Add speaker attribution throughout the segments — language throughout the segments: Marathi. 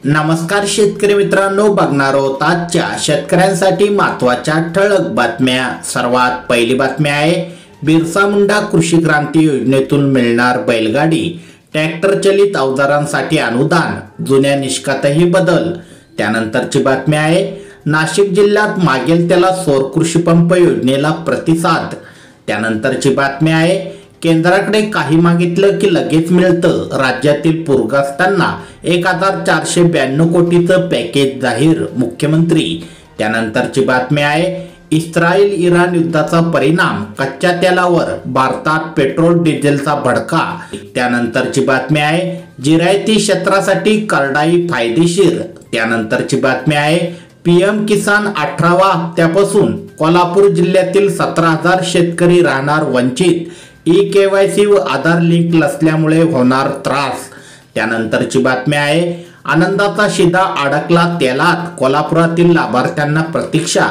Speaker 1: नमस्कार शेतकरी मित्रांनो, बघणार आहोत आजच्या शेतकऱ्यांसाठी महत्त्वाच्या ठळक बातम्या। सर्वात पहिली बातमी आहे, बिरसा मुंडा कृषी क्रांती योजनेतून मिळणार बैलगाडी, ट्रॅक्टर चलित अवजारांसाठी अनुदान, जुन्या निष्कातही बदल। त्यानंतरची बातमी आहे, नाशिक जिल्ह्यात मागेल त्याला सौर कृषी पंप योजनेला प्रतिसाद। त्यानंतरची बातमी आहे, केंद्राकडे काही मागितलं की लगेच मिळतं, राज्यातील पूरग्रस्तांना 1492 कोटीचं पॅकेज जाहीर, मुख्यमंत्री। त्यानंतरची बातमी आहे, इस्रायल इराण युद्धाचा परिणाम कच्च्या तेलावर, भारतात पेट्रोल डिझेलचा भडका। त्यानंतरची बातमी आहे, जिरायती क्षेत्रासाठी करडाई फायदेशीर। त्यानंतरची बातमी आहे, पीएम किसान 18व्या हप्त्यापासून कोल्हापूर जिल्ह्यातील 17,000 शेतकरी राहणार वंचित, ई-केवायसी व आधार लिंक नसल्यामुळे होणार त्रास। त्यानंतरची बातमी आहे, आनंदाचा शिधा अडकला तेलात, कोल्हापुरातील लाभार्थ्यांना प्रतीक्षा।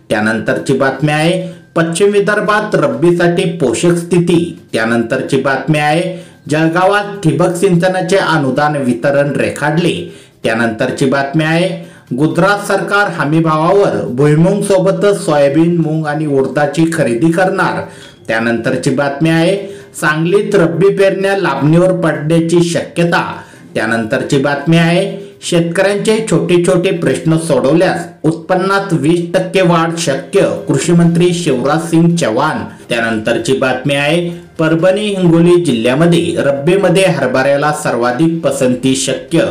Speaker 1: त्यानंतरची बातमी आहे, पश्चिम विदर्भात रब्बीसाठी पोषक स्थिती। त्यानंतरची बातमी आहे, जळगावात ठिबक सिंचनाचे अनुदान वितरण रेखाडले। त्यानंतरची बातमी आहे, गुजरात सरकार हमीभावावर भुईमुंग सोबतच सोयाबीन, मूग आणि उडदाची खरेदी करणार। त्यानंतरची बातमी आहे, सांगलीत रब्बी पेरण्या लांबणीवर पडण्याची शक्यता। त्यानंतरची बातमी आहे, शेतकऱ्यांचे छोटे छोटे प्रश्न सोडवल्यास उत्पन्नात 20% वाढ शक्य, कृषी मंत्री शिवराज सिंग चौहान। त्यानंतरची बातमी आहे, परभणी हिंगोली जिल्ह्यामध्ये रब्बीमध्ये हरभऱ्याला सर्वाधिक पसंती शक्य।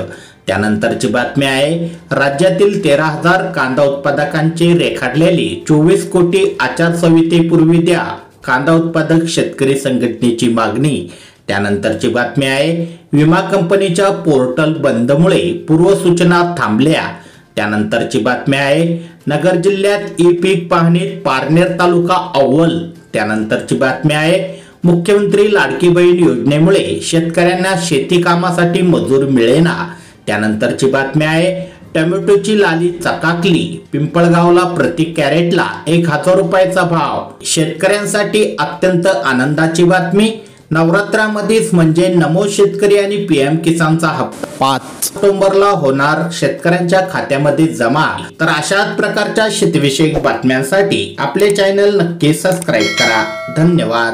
Speaker 1: त्यानंतरची बातमी आहे, राज्यातील 13,000 कांदा उत्पादकांची रेखाडलेली 24 कोटी आचारसंहितेपूर्वी द्या, कांदा उत्पादक शेतकरी संघटनेची मागणी। त्यानंतरची बातमी आहे, विमा कंपनीच्या पोर्टल बंदमुळे पूर्वसूचना थांबल्या। त्यानंतरची बातमी आहे, नगर जिल्ह्यात ई पीक पाहणीत पारनेर तालुका अव्वल। त्यानंतरची बातमी आहे, मुख्यमंत्री लाडकी बहीण योजनेमुळे शेतकऱ्यांना शेती कामासाठी मजूर मिळेना। त्यानंतरची बातमी आहे, टोमॅटोची लाली चकाकली, पिंपळगावला प्रति कॅरेटला 1,000 रुपयाचा भाव। शेतकऱ्यांसाठी अत्यंत आनंदाची बातमी, नवरात्रामध्येच म्हणजे नमो शेतकरी आणि पीएम किसानचा हप्ता 5 ऑक्टोबरला होणार शेतकऱ्यांच्या खात्यामध्ये जमा। तर अशाच प्रकारच्या शेतीविषयक बातम्यांसाठी आपले चॅनल नक्की सबस्क्राईब करा। धन्यवाद।